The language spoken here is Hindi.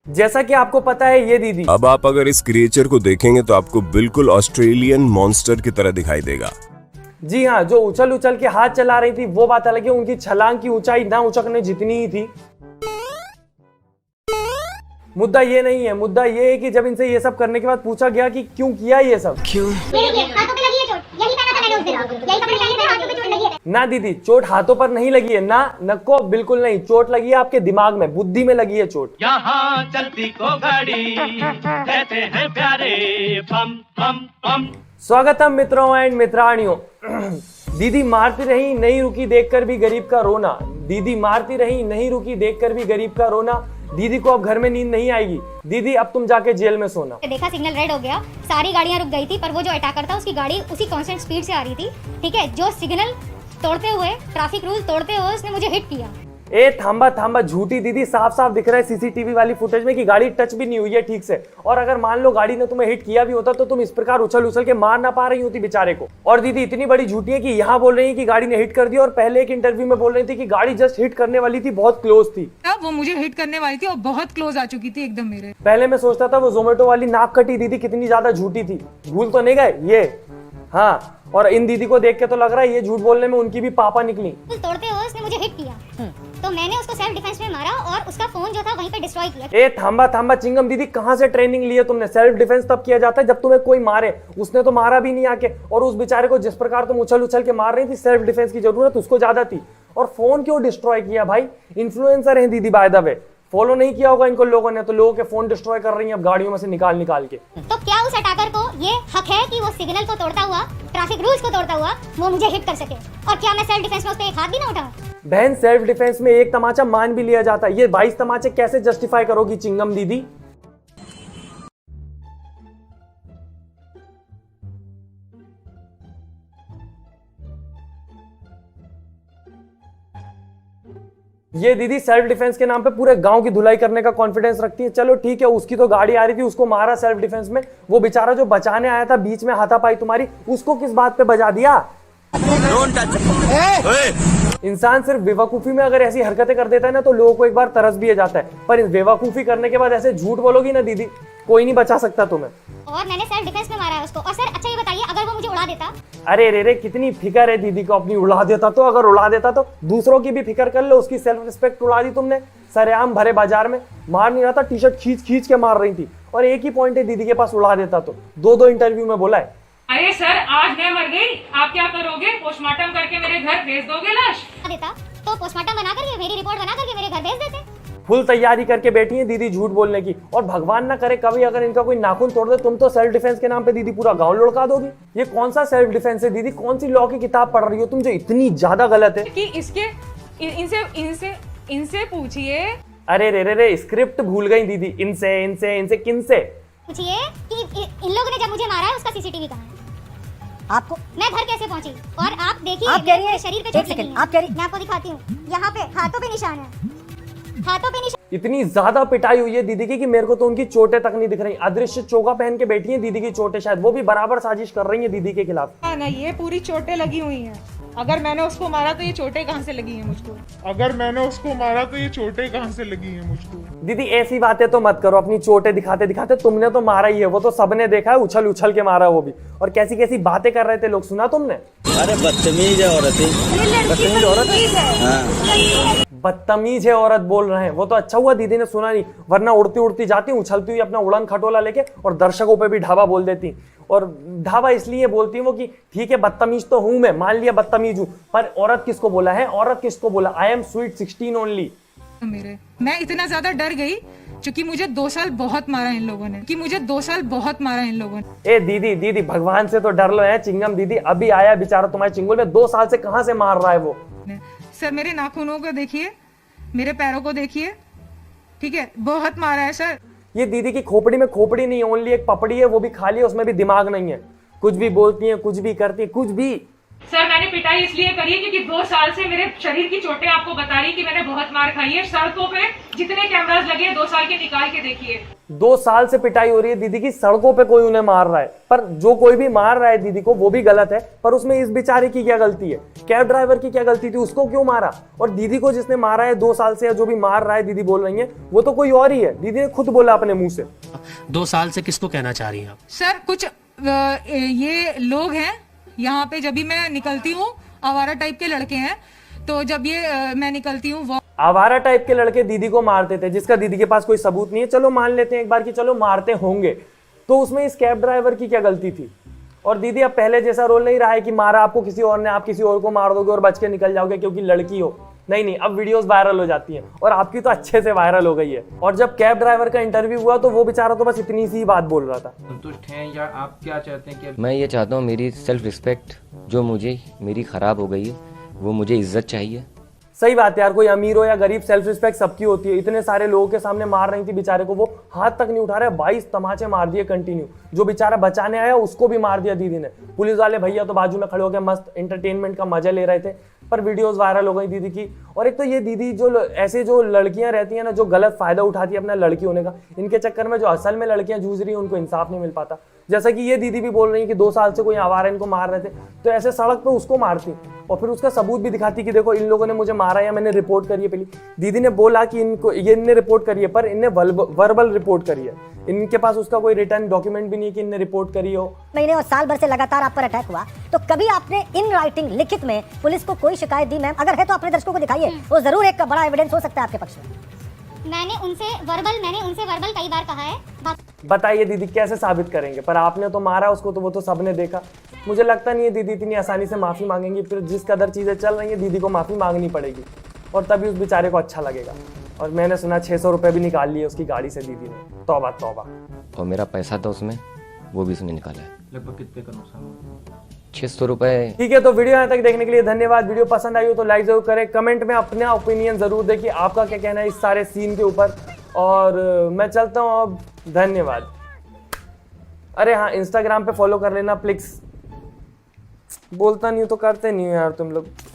जैसा कि आपको पता है ये दीदी, अब आप अगर इस क्रिएचर को देखेंगे तो आपको बिल्कुल ऑस्ट्रेलियन मॉन्स्टर की तरह दिखाई देगा। जी हाँ, जो उछल उछल के हाथ चला रही थी वो बात अलग है, उनकी छलांग की ऊंचाई ना उचकने जितनी ही थी। मुद्दा ये नहीं है, मुद्दा ये है कि जब इनसे ये सब करने के बाद पूछा गया कि क्यों किया ये सब, ना दीदी चोट हाथों पर नहीं लगी है, ना नको बिल्कुल नहीं, चोट लगी है आपके दिमाग में, बुद्धि में लगी है चोट। यहाँ चलती को गाड़ी कहते हैं प्यारे पम पम पम। स्वागतम मित्रों एंड मित्राणियों। दीदी मारती रही नहीं रुकी देखकर भी गरीब का रोना, दीदी मारती रही नहीं रुकी देखकर भी गरीब का रोना, दीदी को अब घर में नींद नहीं आएगी, दीदी अब तुम जाके जेल में सोना। देखा सिग्नल रेड हो गया, सारी गाड़ियां रुक गई थी, पर वो जो अटैकर था उसकी गाड़ी उसी कांस्टेंट स्पीड से आ रही थी। ठीक है, जो सिग्नल तोड़ते हुए, ट्रैफिक रूल तोड़ते हुए उसने मुझे हिट किया। ए थांबा थांबा, झूठी दीदी, साफ साफ दिख रहा है सीसीटीवी वाली फुटेज में कि गाड़ी टच भी नहीं हुई है ठीक से। और अगर मान लो गाड़ी ने तुम्हें हिट किया भी होता तो तुम इस प्रकार उछल उछल के मार ना पा रही होती बेचारे को। और दीदी इतनी बड़ी झूठी है कि यहाँ बोल रही है कि गाड़ी ने हिट कर दिया, और पहले एक इंटरव्यू में बोल रही थी कि गाड़ी जस्ट हिट करने वाली थी, बहुत क्लोज थी। वो मुझे हिट करने वाली थी और बहुत क्लोज आ चुकी थी एकदम मेरे। पहले मैं सोचता था वो जोमेटो वाली नाक कटी दीदी कितनी ज्यादा झूठी थी, भूल तो नहीं गए ये। हाँ, और इन दीदी को देख के तो लग रहा है ये झूठ बोलने में उनकी भी पापा निकली। तोड़ते हुए उसने मुझे हिट किया, तो मैंने उसको सेल्फ डिफेंस में मारा और उसका फोन जो था वहीं पे डिस्ट्रॉय किया। ए थांबा थांबा चिंगम दीदी, कहां से ट्रेनिंग ली है तुमने? सेल्फ डिफेंस तब किया जाता है जब तुम्हें कोई मारे, उसने तो मारा भी नहीं आके। और उस बेचारे को जिस प्रकार तुम उछल उछल के मार रही थी, सेल्फ डिफेंस की जरूरत उसको ज्यादा थी। और फोन क्यों डिस्ट्रॉय किया भाई? इन्फ्लुएंसर हैं दीदी बाय द वे, फॉलो नहीं किया होगा इनको लोगों ने, तो लोगों के फोन डिस्ट्रॉय कर रही हैं अब गाड़ियों में से निकाल निकाल के। तो क्या उस अटैकर को ये हक है कि वो सिग्नल को तोड़ता हुआ, ट्रैफिक रूल्स को तोड़ता हुआ वो मुझे हिट कर सके? और क्या मैं सेल्फ डिफेंस में उस पे एक हाथ भी ना उठाऊं? बहन, सेल्फ डिफेंस में एक तमाचा मान भी लिया जाता है, ये 22 तमाचे कैसे जस्टिफाई करोगी चिंगम दीदी? ये दीदी सेल्फ डिफेंस के नाम पे पूरे गांव की धुलाई करने का कॉन्फिडेंस रखती है। चलो ठीक है, उसकी तो गाड़ी आ रही थी, उसको मारा सेल्फ डिफेंस में, वो बेचारा जो बचाने आया था बीच में हाथापाई तुम्हारी, उसको किस बात पे बजा दिया? इंसान सिर्फ बेवकूफी में अगर ऐसी हरकतें कर देता है ना तो लोगों को एक बार तरस भी आ जाता है, पर बेवकूफी करने के बाद ऐसे झूठ बोलोगी ना दीदी, कोई नहीं बचा सकता तुम्हें। और मैंने सेल्फ डिफेंस में मारा है उसको। और सर अच्छा ये बताइए, अगर वो मुझे उड़ा देता? अरे रे रे, कितनी फिकर है दीदी को अपनी, उड़ा देता तो, अगर उड़ा देता तो दूसरों की भी फिक्र कर लो, उसकी सेल्फ रिस्पेक्ट उड़ा दी तुमने सरेआम भरे बाजार में। मार नहीं रहा था, टी शर्ट खींच खींच के मार रही थी, और एक ही पॉइंट है दीदी के पास, उड़ा देता तो। दो इंटरव्यू में बोला है। अरे सर, आज मैं मर गई, आप क्या करोगे? पोस्टमार्टम करके मेरे घर भेज दोगे लाश? देता तो पोस्टमार्टम बना करके, मेरी रिपोर्ट बना करके मेरे घर भेज देते। फुल तैयारी करके बैठी है दीदी झूठ बोलने की। और भगवान ना करे कभी अगर इनका कोई नाखून तोड़ दे, तुम तो सेल्फ डिफेंस के नाम पे दीदी पूरा गांव लुढ़का दोगी। ये कौन सा सेल्फ डिफेंस है दीदी? कौन सी लॉ की किताब पढ़ रही हो तुम जो इतनी ज्यादा गलत है? कि इसके इनसे इनसे इनसे पूछिए। अरे रे रे रे, स्क्रिप्ट भूल गई दीदी। इनसे इनसे इनसे किनसे पूछिए कि इन लोगों ने जब मुझे मारा है उसका सीसीटीवी कहाँ है? आपको मैं घर कैसे पहुंची? और आप देखिए आप कह रही हैं, शरीर पे एक चोट सेकंड, लगी है। आप कह रही- मैं आपको दिखाती हूँ, यहाँ पे हाथों पे निशान है, हाथों पे निशान। इतनी ज्यादा पिटाई हुई है दीदी की कि मेरे को तो उनकी चोटें तक नहीं दिख रही। अदृश्य चोगा पहन के बैठी है दीदी की चोटें, शायद वो भी बराबर साजिश कर रही है दीदी के खिलाफ। ना ये पूरी चोटें लगी हुई हैं। अगर मैंने उसको मारा तो ये चोटें कहाँ से लगी हैं मुझको? अगर मैंने उसको मारा तो ये चोटें कहाँ से लगी हैं मुझको? दीदी ऐसी बातें तो मत करो, अपनी चोटें दिखाते दिखाते। तुमने तो मारा ही है, वो तो सबने देखा है, उछल उछल के मारा वो भी। और कैसी कैसी बातें कर रहे थे लोग, सुना तुमने? अरे बदतमीज है औरत, बदतमीज औरत है, बदतमीज है औरत बोल रहे हैं। वो तो अच्छा हुआ दीदी ने सुना नहीं, वरना उड़ती उड़ती जाती उछलती हुई अपना उड़न खटोला लेके और दर्शकों पे भी ढाबा बोल देती। और ढाबा इसलिए बोलती वो कि ठीक है बदतमीज तो हूं मैं, मान लिया बदतमीज हूं, पर औरत किसको बोला है? औरत किसको बोला? I am sweet 16 only. मेरे मैं इतना ज्यादा डर गई क्योंकि मुझे 2 साल बहुत मारा इन लोगों ने, ए दीदी दीदी, भगवान से तो डर लो है चिंगम दीदी। अभी आया बेचारा तुम्हारे चिंगुल में, 2 साल से कहां से मार रहा है वो। सर मेरे नाखूनों को देखिए, मेरे पैरों को देखिए, ठीक है, बहुत मारा है सर। ये दीदी की खोपड़ी में खोपड़ी नहीं, ओनली एक पपड़ी है, वो भी खाली है, उसमें भी दिमाग नहीं है। कुछ भी बोलती है, कुछ भी करती है, कुछ भी। सर मैंने पिटाई इसलिए करी है क्योंकि 2 साल से मेरे शरीर की चोटें आपको बता रही कि मैंने बहुत मार खाई है। सड़कों पे जितने कैमरास लगे हैं 2 साल के निकाल के देखिए। 2 साल से पिटाई हो रही है दीदी की, सड़कों पे कोई उन्हें मार रहा है। पर जो कोई भी मार रहा है दीदी को वो भी गलत है, पर उसमें इस बेचारे की क्या गलती है? कैब ड्राइवर की क्या गलती थी? उसको क्यों मारा? और दीदी को जिसने मारा है 2 साल से, या जो भी मार रहा है दीदी बोल रही है, वो तो कोई और ही है। दीदी ने खुद बोला अपने मुंह से। 2 साल से किसको कहना चाह रही हैं आप? सर कुछ ये लोग हैं यहाँ पे, जब भी मैं निकलती हूँ आवारा टाइप के लड़के हैं, तो जब ये मैं निकलती हूँ आवारा टाइप के लड़के दीदी को मारते थे, जिसका दीदी के पास कोई सबूत नहीं है। चलो मान लेते हैं एक बार कि चलो मारते होंगे, तो उसमें इस कैब ड्राइवर की क्या गलती थी? और दीदी अब पहले जैसा रोल नहीं रहा है कि मारा आपको किसी और ने, आप किसी और को मार दोगे और बच के निकल जाओगे क्योंकि लड़की हो। नहीं, अब वीडियोस वायरल हो जाती हैं, और आपकी तो अच्छे से वायरल हो गई है। और जब कैब ड्राइवर का इंटरव्यू हुआ तो वो बेचारा तो बस इतनी सी बात बोल रहा था। संतुष्ट हैं या आप क्या चाहते हैं कि? मैं ये चाहता हूँ मेरी सेल्फ रिस्पेक्ट जो मेरी खराब हो गई है, वो मुझे इज्जत चाहिए। सही बात है यार, कोई अमीर हो या गरीब, सेल्फ रिस्पेक्ट सबकी होती है। इतने सारे लोगों के सामने मार रही थी बेचारे को, वो हाथ तक नहीं उठा रहे। 22 तमाचे मार दिए कंटिन्यू। जो बेचारा बचाने आया उसको भी मार दिया दीदी ने। पुलिस वाले भैया तो बाजू में खड़े होकर मस्त एंटरटेनमेंट का मजा ले रहे थे, पर वीडियोस वायरल हो गई दीदी की। और एक तो ये दीदी जो ऐसे जो लड़कियां रहती हैं ना, जो गलत फायदा उठाती है अपना लड़की होने का, इनके चक्कर में जो असल में लड़कियां जूझ रही हैं उनको इंसाफ नहीं मिल पाता। जैसा कि ये दीदी भी बोल रही है कि 2 साल से कोई आवारा इनको मार रहे थे, तो ऐसे सड़क पे उसको मारती और फिर उसका सबूत भी दिखाती कि देखो इन लोगों ने मुझे मारा या मैंने रिपोर्ट करी है। पहली दीदी ने बोला कि इनको इनने रिपोर्ट करी है, पर इनने वर्बल रिपोर्ट करी है। इनके पास उसका कोई रिटर्न डॉक्यूमेंट भी नहीं कि इनने रिपोर्ट करी हो। महीने और साल भर से लगातार आप पर अटैक हुआ, तो कभी आपने इन राइटिंग लिखित में पुलिस को कोई शिकायत दी? मैम अगर है तो अपने दर्शकों को दिखाइए, वो जरूर एक बड़ा एविडेंस हो सकता है आपके पक्ष में। मैंने उनसे वर्बल कई बार कहा है। बताइए दीदी कैसे साबित करेंगे? पर आपने तो मारा उसको, तो वो तो सबने देखा। मुझे लगता नहीं है दीदी इतनी आसानी से माफी मांगेंगी। फिर जिस कदर चीजें चल रही है दीदी को माफी मांगनी पड़ेगी, और तभी उस बेचारे को अच्छा लगेगा। और मैंने सुना 600 रुपए भी निकाल लिए उसकी गाड़ी से दीदी ने। तौबा तौबा। और मेरा पैसा था उसमें, वो भी उसने निकाला है। लगभग कितने का नुकसान हुआ? 600 रुपए। ठीक है, तो वीडियो यहाँ तक देखने के लिए धन्यवाद। वीडियो पसंद आई हो तो लाइक जरूर करें, कमेंट में अपना ओपिनियन जरूर दें कि आपका क्या कहना है इस सारे सीन के ऊपर। और मैं चलता हूँ अब, धन्यवाद। अरे हाँ, इंस्टाग्राम पे फॉलो कर लेना प्लीज। बोलता नहीं हूँ तो करते नहीं हो यार तुम लोग।